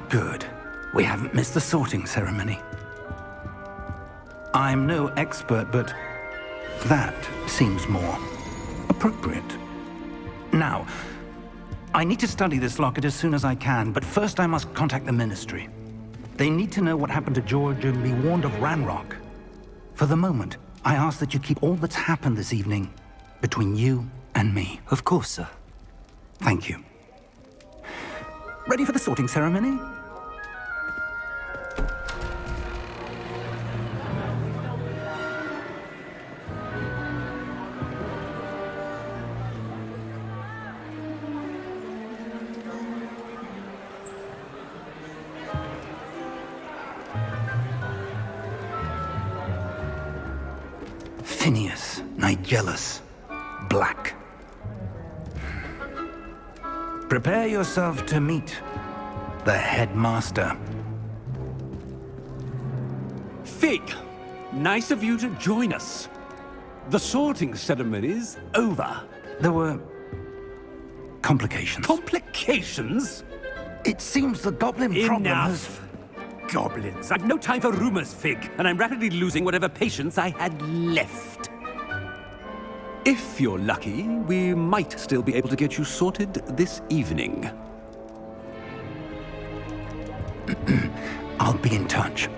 Good. We haven't missed the sorting ceremony. I'm no expert, but that seems more appropriate. Now, I need to study this locket as soon as I can, but first I must contact the Ministry. They need to know what happened to George and be warned of Ranrock. For the moment, I ask that you keep all that's happened this evening between you and me. Of course, sir. Thank you. Ready for the sorting ceremony? Phineas, Nigellus, Black. Prepare yourself to meet the headmaster. Fig, nice of you to join us. The sorting ceremony's over. There were complications. Complications? It seems the goblin problem has... Enough! Goblins. I've no time for rumors, Fig, and I'm rapidly losing whatever patience I had left. If you're lucky, we might still be able to get you sorted this evening. I'll be in touch.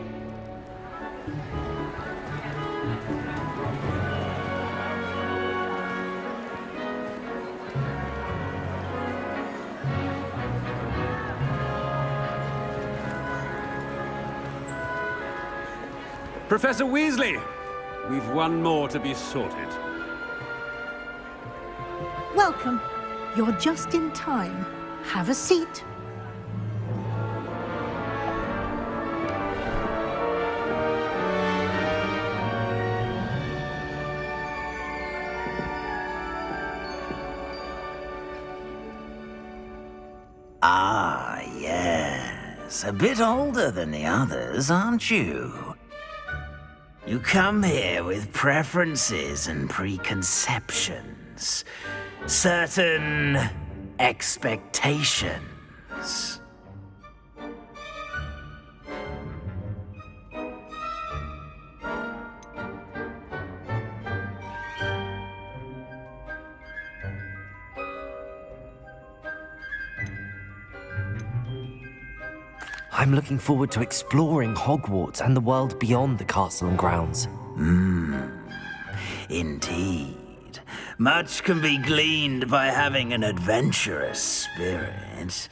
Professor Weasley, we've one more to be sorted. Welcome. You're just in time. Have a seat. Ah, yes. A bit older than the others, aren't you? You come here with preferences and preconceptions. Certain expectations. I'm looking forward to exploring Hogwarts and the world beyond the castle and grounds. Indeed. Much can be gleaned by having an adventurous spirit,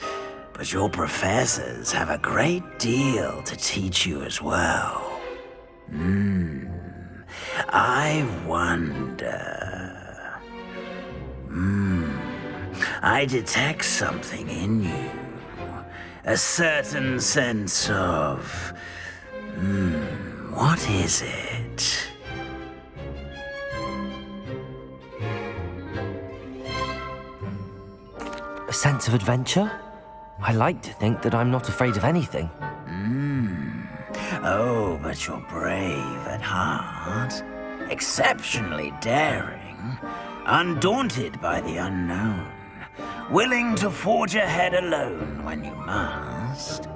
but your professors have a great deal to teach you as well. I wonder... I detect something in you. A certain sense of... what is it? A sense of adventure? I like to think that I'm not afraid of anything. Oh, but you're brave at heart. Exceptionally daring. Undaunted by the unknown. Willing to forge ahead alone when you must.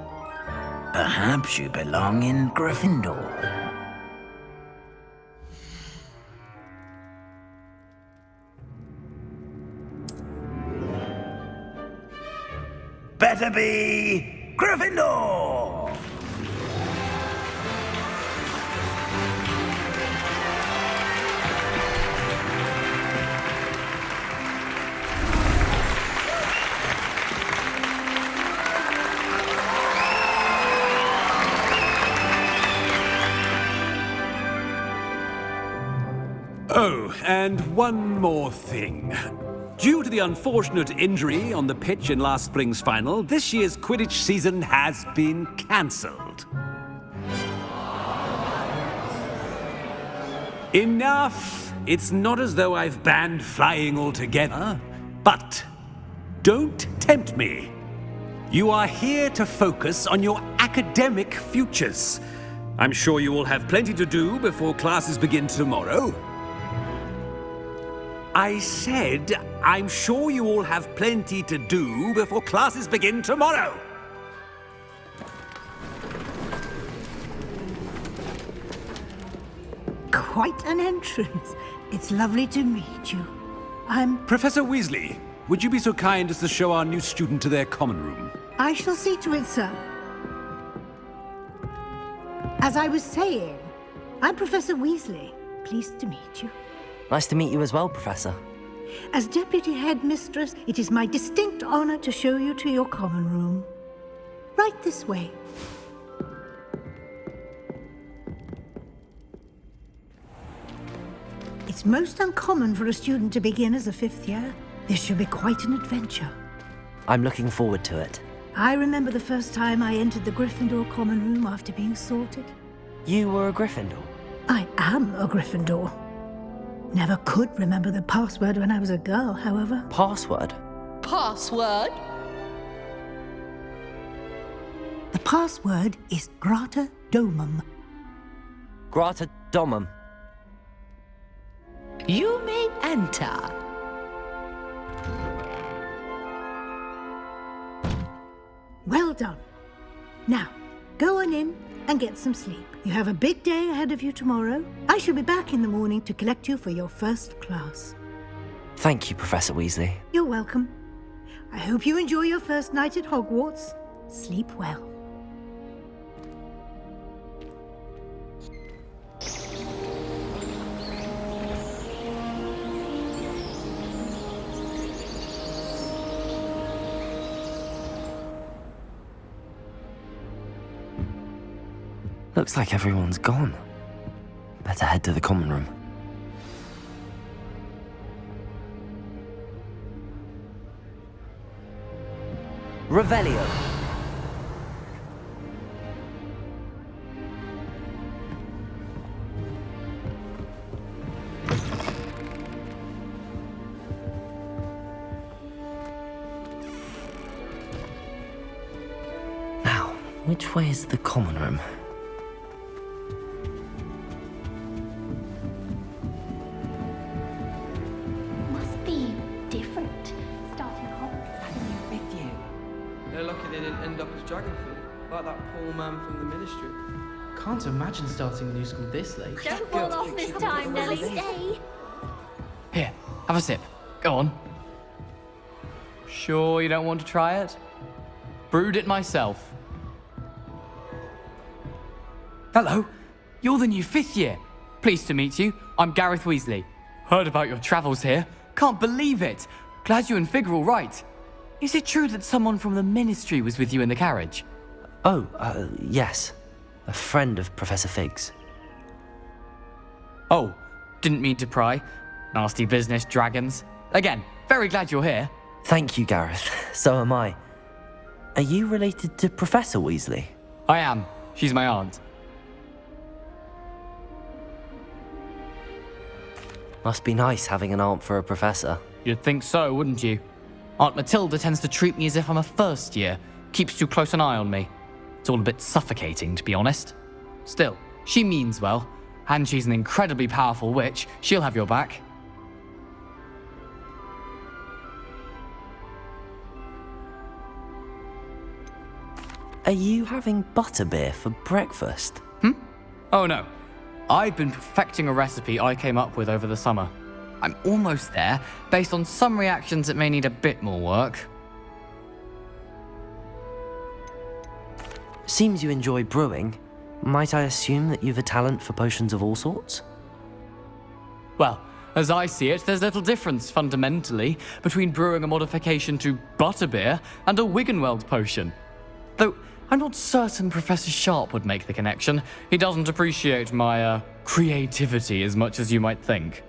Perhaps you belong in Gryffindor. Better be Gryffindor! Oh, and one more thing. Due to the unfortunate injury on the pitch in last spring's final, this year's Quidditch season has been cancelled. Enough! It's not as though I've banned flying altogether, but don't tempt me. You are here to focus on your academic futures. I'm sure you will have plenty to do before classes begin tomorrow. I said, I'm sure you all have plenty to do before classes begin tomorrow. Quite an entrance. It's lovely to meet you. I'm... Professor Weasley, would you be so kind as to show our new student to their common room? I shall see to it, sir. As I was saying, I'm Professor Weasley. Pleased to meet you. Nice to meet you as well, Professor. As Deputy Headmistress, it is my distinct honor to show you to your common room. Right this way. It's most uncommon for a student to begin as a fifth year. This should be quite an adventure. I'm looking forward to it. I remember the first time I entered the Gryffindor common room after being sorted. You were a Gryffindor? I am a Gryffindor. Never could remember the password when I was a girl, however. Password? Password? The password is Grata Domum. Grata Domum. You may enter. Well done. Now, go on in and get some sleep. You have a big day ahead of you tomorrow. I shall be back in the morning to collect you for your first class. Thank you, Professor Weasley. You're welcome. I hope you enjoy your first night at Hogwarts. Sleep well. Looks like everyone's gone. Better head to the common room. Revelio. Now, which way is the common room? Must be different. Starting Hogwarts. They're lucky they didn't end up as Dragonfleet, like that poor man from the Ministry. Can't imagine starting a new school this late. Don't fall off this time, Nelly. Stay. Here, have a sip. Go on. Sure you don't want to try it? Brewed it myself. Hello, you're the new fifth year. Pleased to meet you. I'm Gareth Weasley. Heard about your travels here. Can't believe it. Glad you and Fig are all right. Is it true that someone from the Ministry was with you in the carriage? Oh, yes. A friend of Professor Fig's. Oh, didn't mean to pry. Nasty business, dragons. Again, very glad you're here. Thank you, Gareth. So am I. Are you related to Professor Weasley? I am. She's my aunt. Must be nice having an aunt for a professor. You'd think so, wouldn't you? Aunt Matilda tends to treat me as if I'm a first year. Keeps too close an eye on me. It's all a bit suffocating, to be honest. Still, she means well. And she's an incredibly powerful witch. She'll have your back. Are you having butterbeer for breakfast? Oh no. I've been perfecting a recipe I came up with over the summer. I'm almost there. Based on some reactions, it may need a bit more work. Seems you enjoy brewing. Might I assume that you've a talent for potions of all sorts? Well, as I see it, there's little difference, fundamentally, between brewing a modification to butterbeer and a Wiggenweld potion. Though, I'm not certain Professor Sharp would make the connection. He doesn't appreciate my, creativity as much as you might think.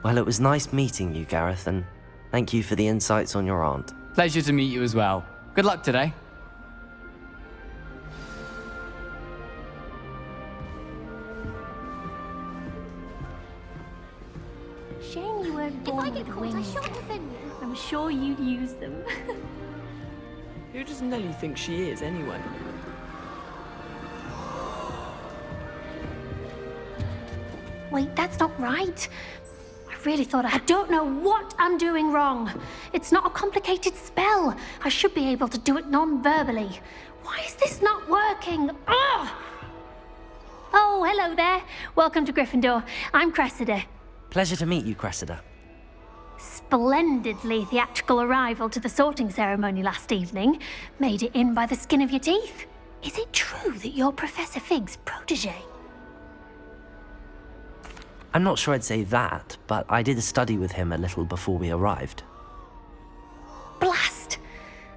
Well, it was nice meeting you, Gareth, and thank you for the insights on your aunt. Pleasure to meet you as well. Good luck today. Shame you weren't born with wings. I'm sure you'd use them. Who does Nelly think she is, anyway? Wait, that's not right. I really thought I don't know what I'm doing wrong. It's not a complicated spell. I should be able to do it non-verbally. Why is this not working? Ugh! Oh, hello there. Welcome to Gryffindor. I'm Cressida. Pleasure to meet you, Cressida. Splendidly theatrical arrival to the sorting ceremony last evening. Made it in by the skin of your teeth. Is it true that you're Professor Fig's protege? I'm not sure I'd say that, but I did a study with him a little before we arrived. Blast!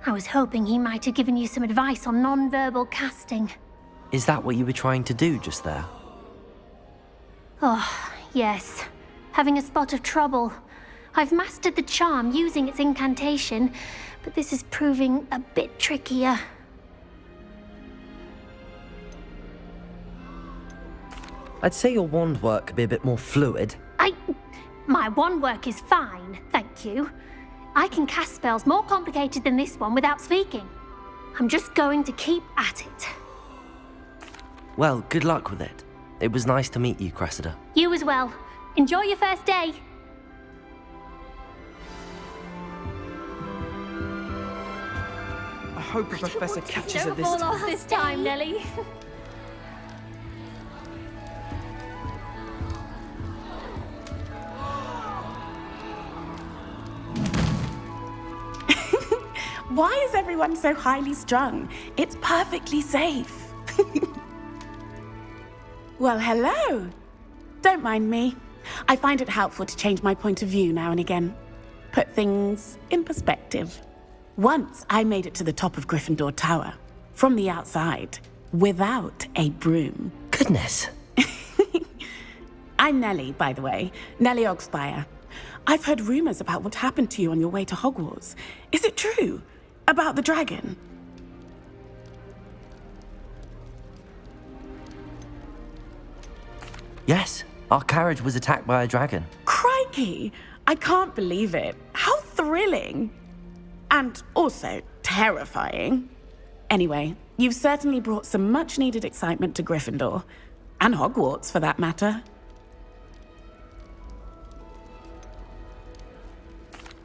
I was hoping he might have given you some advice on non-verbal casting. Is that what you were trying to do just there? Oh, yes. Having a spot of trouble. I've mastered the charm using its incantation, but this is proving a bit trickier. I'd say your wand work could be a bit more fluid. My wand work is fine, thank you. I can cast spells more complicated than this one without speaking. I'm just going to keep at it. Well, good luck with it. It was nice to meet you, Cressida. You as well. Enjoy your first day. I hope the professor catches her Don't this fall time. off this time, Nelly. Why is everyone so highly strung? It's perfectly safe. Well, hello. Don't mind me. I find it helpful to change my point of view now and again. Put things in perspective. Once I made it to the top of Gryffindor Tower, from the outside, without a broom. Goodness. I'm Nellie, by the way. Nellie Ogspire. I've heard rumors about what happened to you on your way to Hogwarts. Is it true? About the dragon? Yes, our carriage was attacked by a dragon. Crikey! I can't believe it. How thrilling! And also terrifying. Anyway, you've certainly brought some much-needed excitement to Gryffindor. And Hogwarts, for that matter.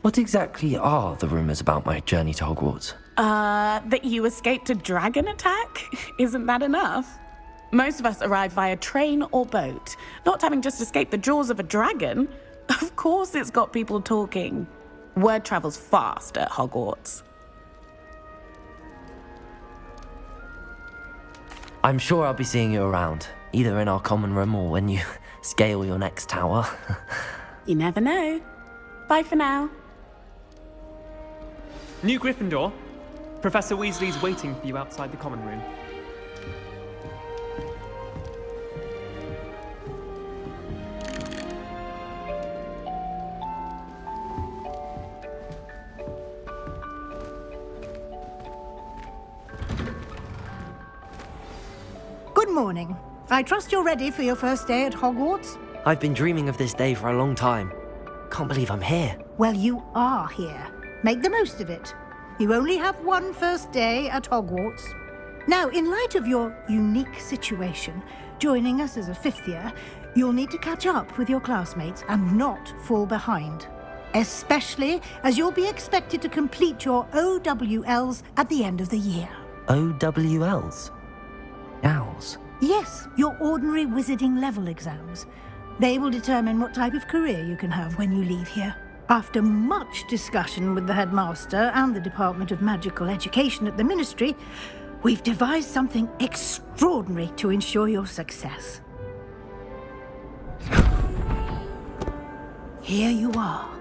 What exactly are the rumors about my journey to Hogwarts? That you escaped a dragon attack? Isn't that enough? Most of us arrive via train or boat, not having just escaped the jaws of a dragon. Of course it's got people talking. Word travels fast at Hogwarts. I'm sure I'll be seeing you around, either in our common room or when you scale your next tower. You never know. Bye for now. New Gryffindor. Professor Weasley's waiting for you outside the common room. Good morning. I trust you're ready for your first day at Hogwarts? I've been dreaming of this day for a long time. Can't believe I'm here. Well, you are here. Make the most of it. You only have one first day at Hogwarts. Now, in light of your unique situation, joining us as a fifth year, you'll need to catch up with your classmates and not fall behind. Especially as you'll be expected to complete your OWLs at the end of the year. OWLs? Owls? Yes, your ordinary wizarding level exams. They will determine what type of career you can have when you leave here. After much discussion with the headmaster and the Department of Magical Education at the Ministry, we've devised something extraordinary to ensure your success. Here you are.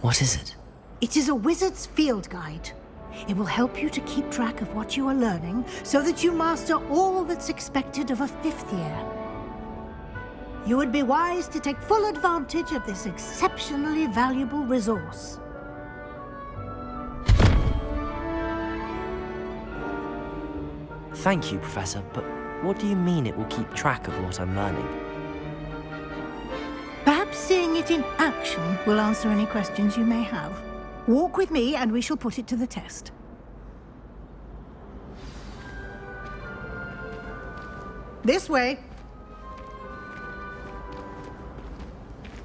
What is it? It is a wizard's field guide. It will help you to keep track of what you are learning so that you master all that's expected of a fifth year. You would be wise to take full advantage of this exceptionally valuable resource. Thank you, Professor, but what do you mean it will keep track of what I'm learning? Perhaps seeing it in action will answer any questions you may have. Walk with me and we shall put it to the test. This way.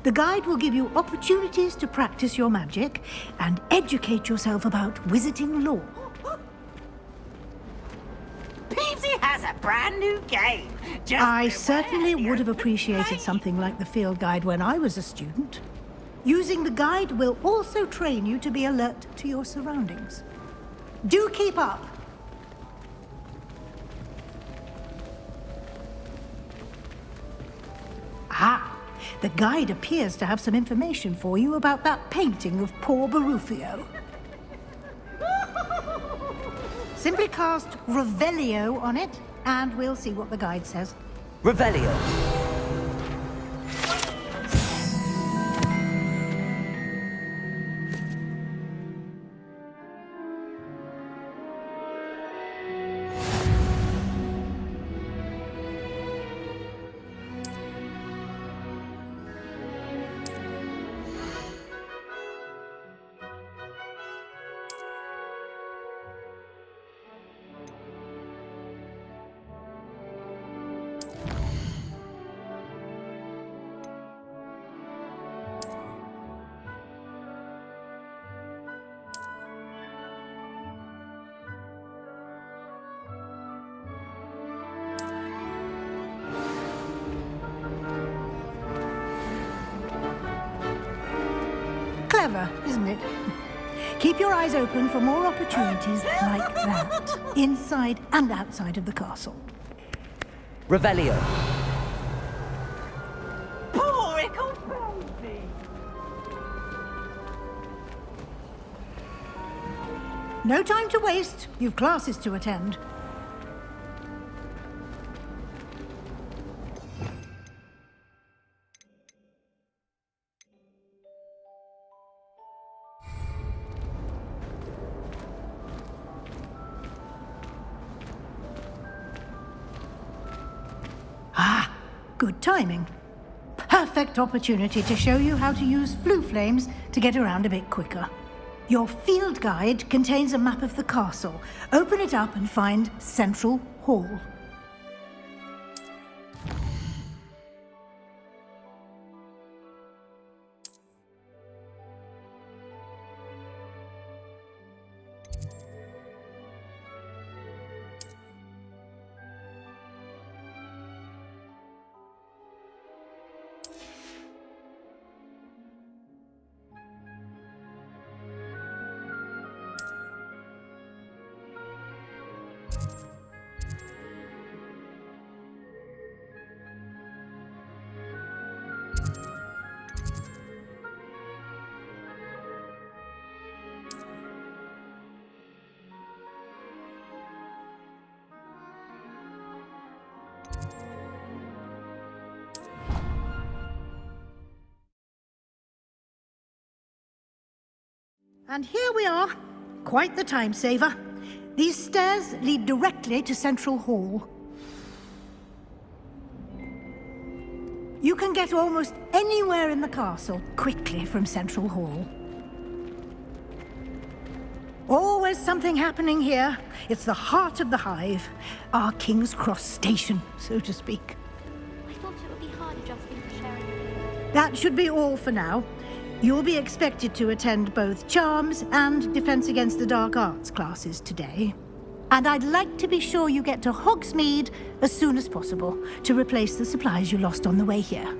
The guide will give you opportunities to practice your magic and educate yourself about wizarding lore. Peavesy has a brand new game. I certainly would have appreciated something like the field guide when I was a student. Using the guide will also train you to be alert to your surroundings. Do keep up. Ah, the guide appears to have some information for you about that painting of poor Barufio. Simply cast Revelio on it, and we'll see what the guide says. Revelio. Clever, isn't it? Keep your eyes open for more opportunities like that, inside and outside of the castle. Revelio. Poor ickle baby. No time to waste. You've classes to attend. Ah, good timing. Perfect opportunity to show you how to use flue flames to get around a bit quicker. Your field guide contains a map of the castle. Open it up and find Central Hall. And here we are. Quite the time saver. These stairs lead directly to Central Hall. You can get almost anywhere in the castle quickly from Central Hall. Always something happening here. It's the heart of the hive. Our King's Cross station, so to speak. I thought it would be hard adjusting for sharing. That should be all for now. You'll be expected to attend both Charms and Defense Against the Dark Arts classes today. And I'd like to be sure you get to Hogsmeade as soon as possible to replace the supplies you lost on the way here.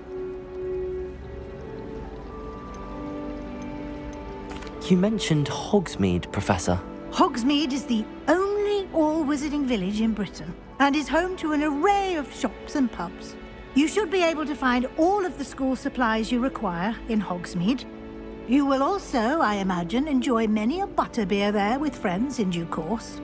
You mentioned Hogsmeade, Professor. Hogsmeade is the only all-wizarding village in Britain and is home to an array of shops and pubs. You should be able to find all of the school supplies you require in Hogsmeade. You will also, I imagine, enjoy many a butterbeer there with friends in due course.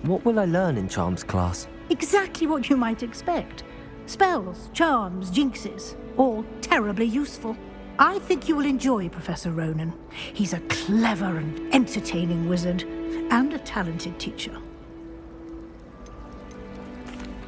What will I learn in Charms class? Exactly what you might expect. Spells, charms, jinxes, all terribly useful. I think you will enjoy Professor Ronan. He's a clever and entertaining wizard, and a talented teacher.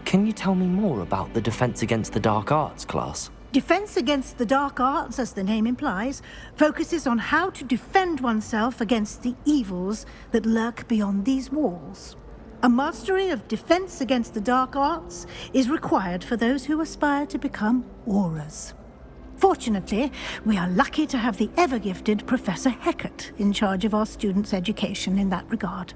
Can you tell me more about the Defense Against the Dark Arts class? Defense Against the Dark Arts, as the name implies, focuses on how to defend oneself against the evils that lurk beyond these walls. A mastery of defense against the dark arts is required for those who aspire to become auras. Fortunately, we are lucky to have the ever-gifted Professor Hecat in charge of our students' education in that regard.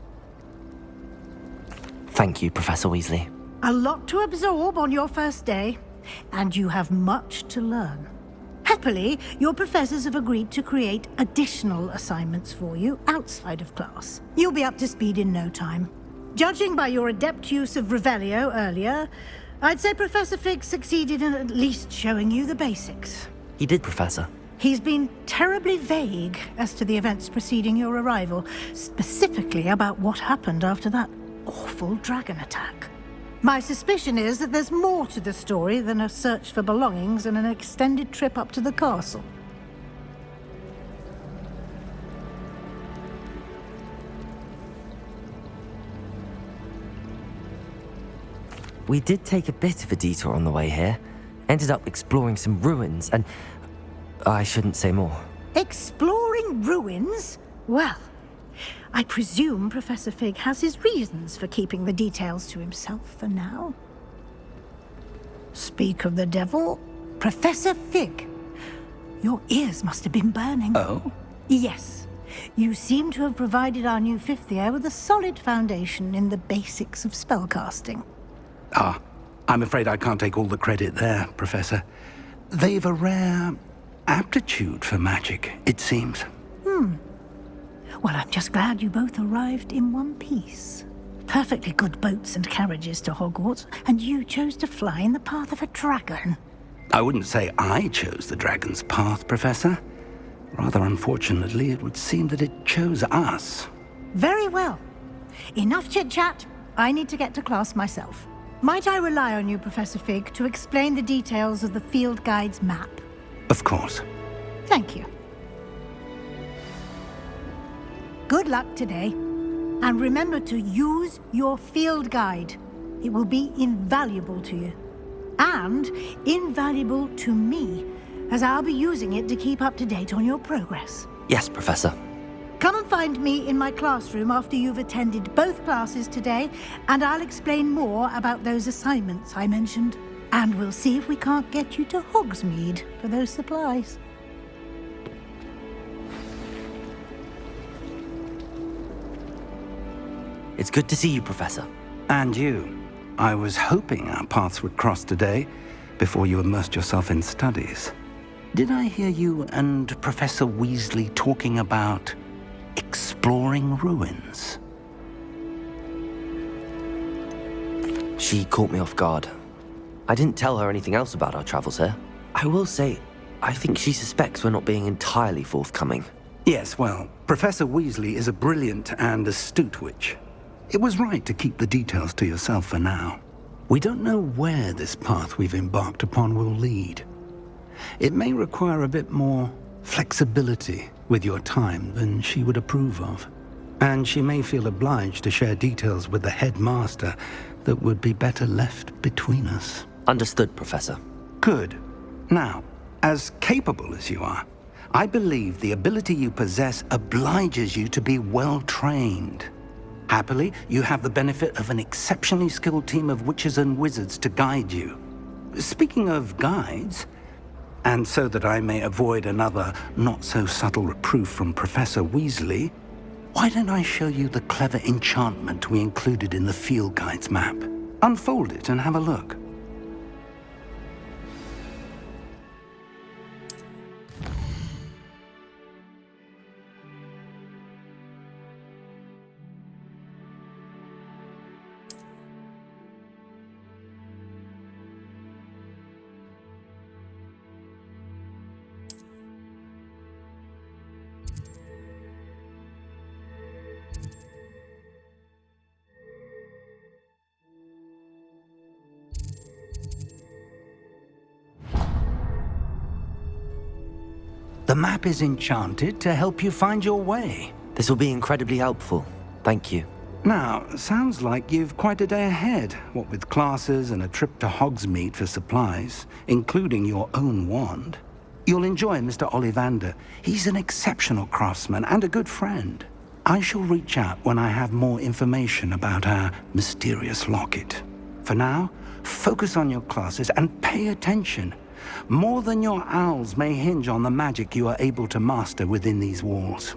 Thank you, Professor Weasley. A lot to absorb on your first day, and you have much to learn. Happily, your professors have agreed to create additional assignments for you outside of class. You'll be up to speed in no time. Judging by your adept use of Revelio earlier, I'd say Professor Fig succeeded in at least showing you the basics. He did, Professor. He's been terribly vague as to the events preceding your arrival, specifically about what happened after that awful dragon attack. My suspicion is that there's more to the story than a search for belongings and an extended trip up to the castle. We did take a bit of a detour on the way here. Ended up exploring some ruins, and I shouldn't say more. Exploring ruins? Well, I presume Professor Fig has his reasons for keeping the details to himself for now. Speak of the devil, Professor Fig. Your ears must have been burning. Oh? Yes. You seem to have provided our new fifth year with a solid foundation in the basics of spellcasting. Ah, I'm afraid I can't take all the credit there, Professor. They've a rare aptitude for magic, it seems. Well, I'm just glad you both arrived in one piece. Perfectly good boats and carriages to Hogwarts, and you chose to fly in the path of a dragon. I wouldn't say I chose the dragon's path, Professor. Rather unfortunately, it would seem that it chose us. Very well. Enough chit-chat. I need to get to class myself. Might I rely on you, Professor Fig, to explain the details of the field guide's map? Of course. Thank you. Good luck today. And remember to use your field guide. It will be invaluable to you. And invaluable to me, as I'll be using it to keep up to date on your progress. Yes, Professor. Come and find me in my classroom after you've attended both classes today, and I'll explain more about those assignments I mentioned. And we'll see if we can't get you to Hogsmeade for those supplies. It's good to see you, Professor. And you. I was hoping our paths would cross today, before you immersed yourself in studies. Did I hear you and Professor Weasley talking about exploring ruins? She caught me off guard. I didn't tell her anything else about our travels here. I will say, I think she suspects we're not being entirely forthcoming. Yes, well, Professor Weasley is a brilliant and astute witch. It was right to keep the details to yourself for now. We don't know where this path we've embarked upon will lead. It may require a bit more flexibility with your time than she would approve of. And she may feel obliged to share details with the headmaster that would be better left between us. Understood, Professor. Good. Now, as capable as you are, I believe the ability you possess obliges you to be well-trained. Happily, you have the benefit of an exceptionally skilled team of witches and wizards to guide you. Speaking of guides, and so that I may avoid another not-so-subtle reproof from Professor Weasley, why don't I show you the clever enchantment we included in the field guide's map? Unfold it and have a look. The map is enchanted to help you find your way. This will be incredibly helpful. Thank you. Now, sounds like you've quite a day ahead, what with classes and a trip to Hogsmeade for supplies, including your own wand. You'll enjoy Mr. Ollivander. He's an exceptional craftsman and a good friend. I shall reach out when I have more information about our mysterious locket. For now, focus on your classes and pay attention. More than your owls may hinge on the magic you are able to master within these walls.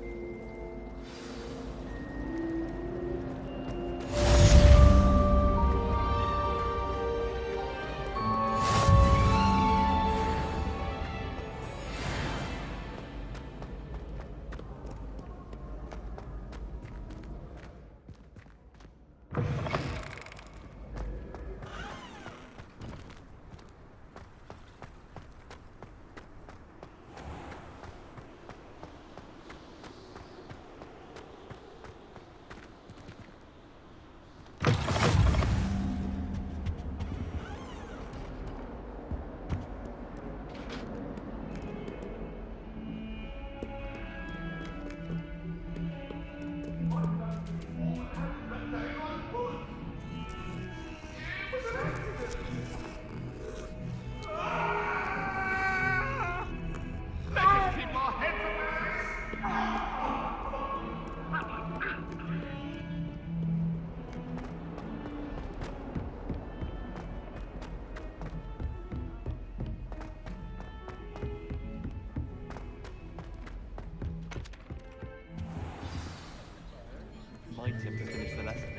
Mind him to finish the lesson.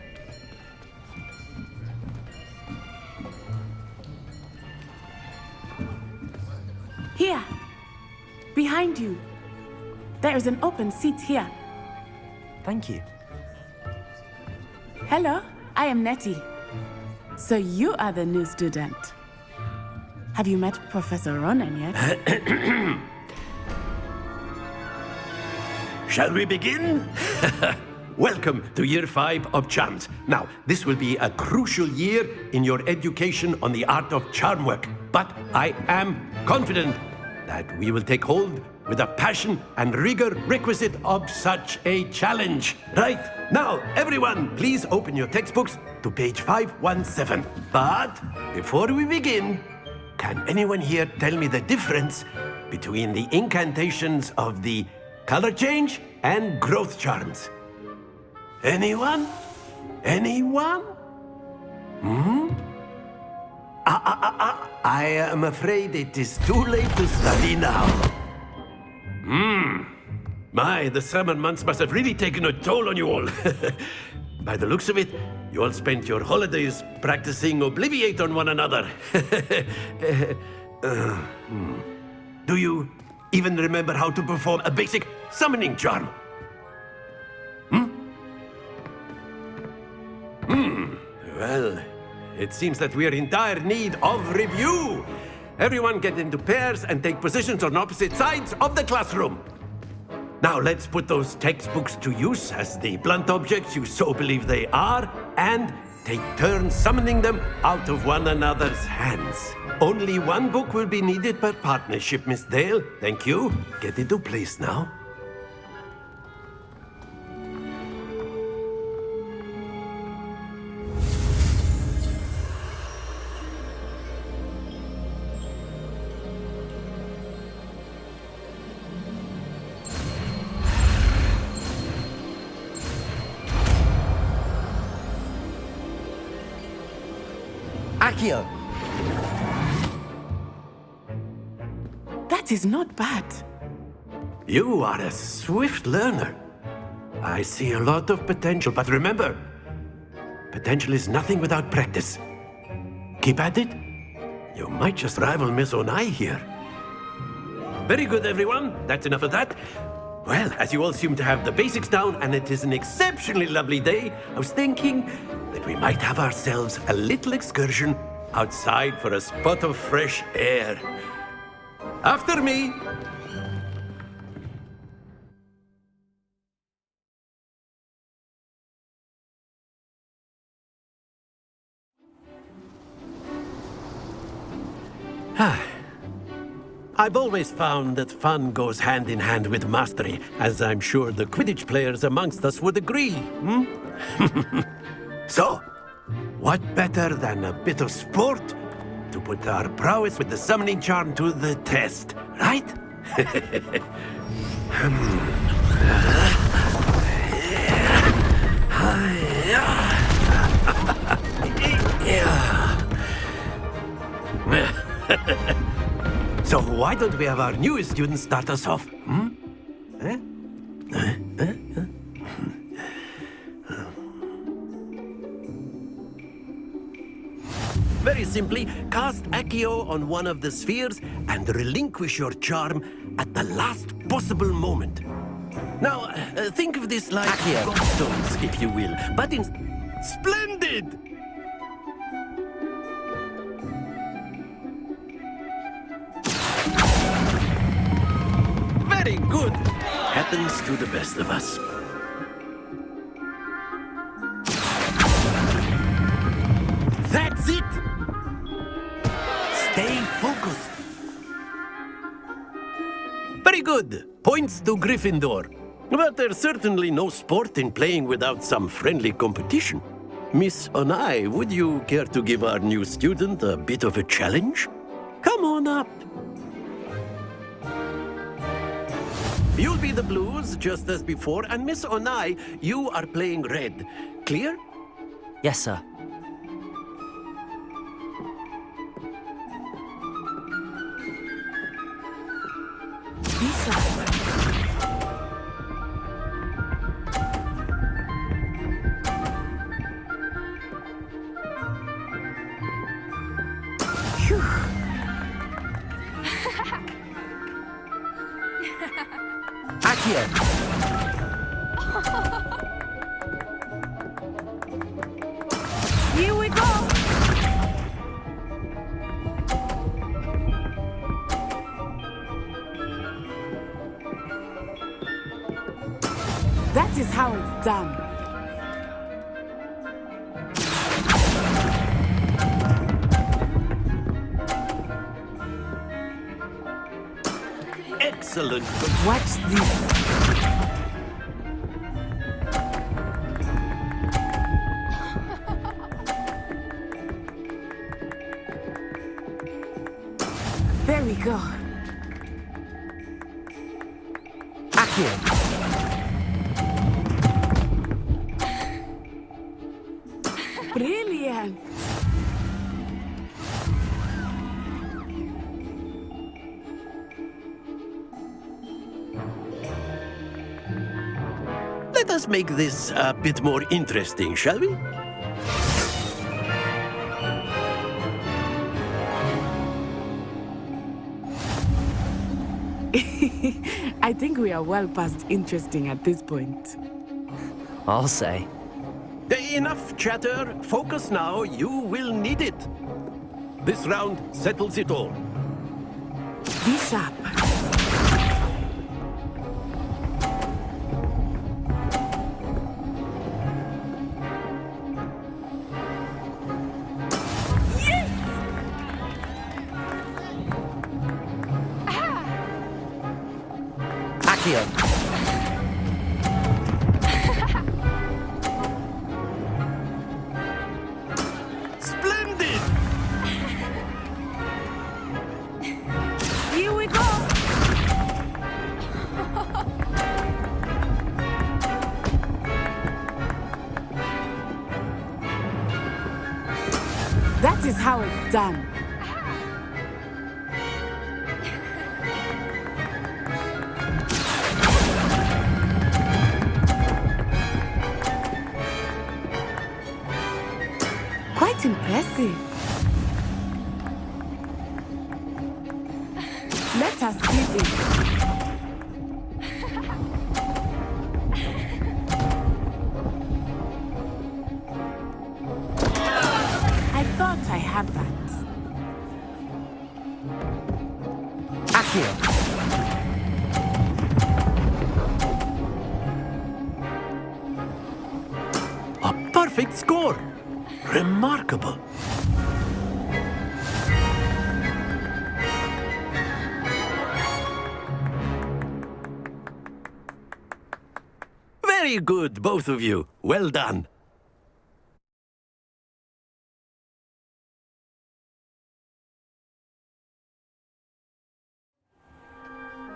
Here. Behind you. There is an open seat here. Thank you. Hello, I am Nettie. So you are the new student. Have you met Professor Ronan yet? Shall we begin? Welcome to Year 5 of Charms. Now, this will be a crucial year in your education on the art of charm work. But I am confident that we will take hold with the passion and rigor requisite of such a challenge. Right, now, everyone, please open your textbooks to page 517. But before we begin, can anyone here tell me the difference between the incantations of the color change and growth charms? Anyone? Anyone? I am afraid it is too late to study now. My, the summer months must have really taken a toll on you all. By the looks of it, you all spent your holidays practicing Obliviate on one another. Do you even remember how to perform a basic summoning charm? Well, it seems that we are in dire need of review. Everyone get into pairs and take positions on opposite sides of the classroom. Now let's put those textbooks to use as the blunt objects you so believe they are, and take turns summoning them out of one another's hands. Only one book will be needed per partnership, Miss Dale. Thank you. Get into place now. Accio! That is not bad. You are a swift learner. I see a lot of potential, but remember, potential is nothing without practice. Keep at it. You might just rival Miss Onai here. Very good, everyone. That's enough of that. Well, as you all seem to have the basics down, and it is an exceptionally lovely day, I was thinking that we might have ourselves a little excursion outside for a spot of fresh air. After me. I've always found that fun goes hand in hand with mastery, as I'm sure the Quidditch players amongst us would agree. So, what better than a bit of sport to put our prowess with the summoning charm to the test, right? why don't we have our newest student start us off? Very simply, cast Accio on one of the spheres and relinquish your charm at the last possible moment. Now, think of this like gobstones, if you will, but in... Splendid! Very good. Happens to the best of us. That's it! Stay focused. Very good. Points to Gryffindor. But there's certainly no sport in playing without some friendly competition. Miss Onai, would you care to give our new student a bit of a challenge? Come on up. You'll be the blues, just as before, and Miss Onai, you are playing red. Clear? Yes, sir. Here we go! That is how it's done. Excellent. Watch this. There we go. Accio. Brilliant. Let us make this a bit more interesting, shall we? I think we are well past interesting at this point. I'll say. Enough chatter. Focus now. You will need it. This round settles it all. Be sharp. Accio. Splendid! Here we go! That is how it's done. Quite impressive. Let us see this. I thought I had that. Accio. A perfect score. Remarkable. Very good, both of you. Well done.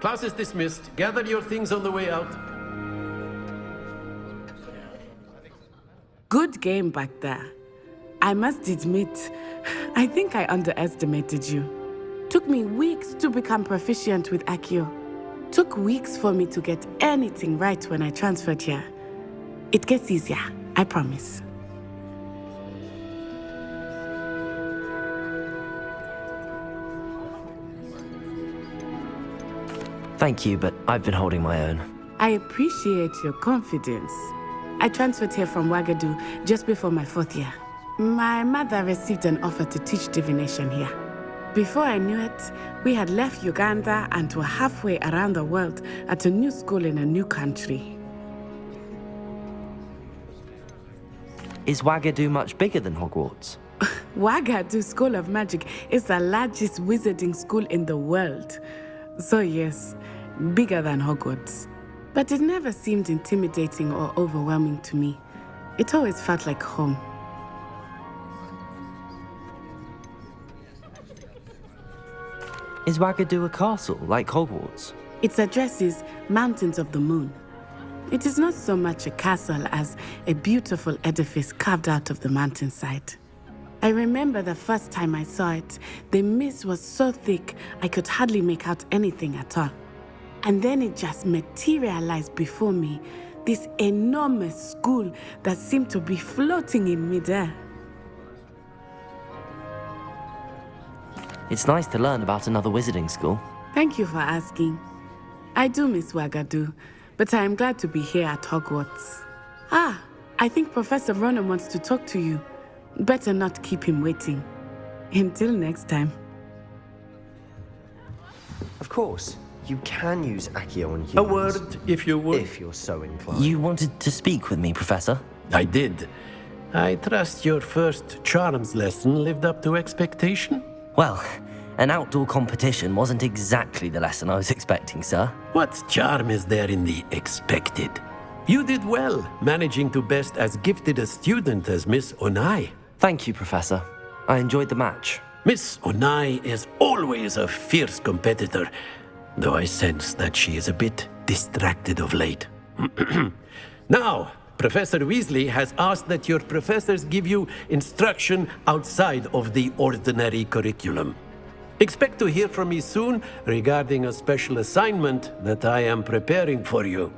Class is dismissed. Gather your things on the way out. Good game back there. I must admit, I think I underestimated you. Took me weeks to become proficient with Accio. Took weeks for me to get anything right when I transferred here. It gets easier, I promise. Thank you, but I've been holding my own. I appreciate your confidence. I transferred here from Wagadu just before my 4th year. My mother received an offer to teach divination here. Before I knew it, we had left Uganda and were halfway around the world at a new school in a new country. Is Wagadu much bigger than Hogwarts? Wagadu School of Magic is the largest wizarding school in the world. So yes, bigger than Hogwarts. But it never seemed intimidating or overwhelming to me. It always felt like home. Is Wagadu a castle, like Hogwarts? Its address is Mountains of the Moon. It is not so much a castle as a beautiful edifice carved out of the mountainside. I remember the first time I saw it, the mist was so thick I could hardly make out anything at all. And then it just materialized before me, this enormous school that seemed to be floating in midair. It's nice to learn about another wizarding school. Thank you for asking. I do miss Wagadu, but I am glad to be here at Hogwarts. Ah, I think Professor Ronan wants to talk to you. Better not keep him waiting. Until next time. Of course, you can use Accio on humans. A word, if you would. If you're so inclined. You wanted to speak with me, Professor? I did. I trust your first charms lesson lived up to expectation? Well, an outdoor competition wasn't exactly the lesson I was expecting, sir. What charm is there in the expected? You did well, managing to best as gifted a student as Miss Onai. Thank you, Professor. I enjoyed the match. Miss Onai is always a fierce competitor, though I sense that she is a bit distracted of late. Now, Professor Weasley has asked that your professors give you instruction outside of the ordinary curriculum. Expect to hear from me soon regarding a special assignment that I am preparing for you.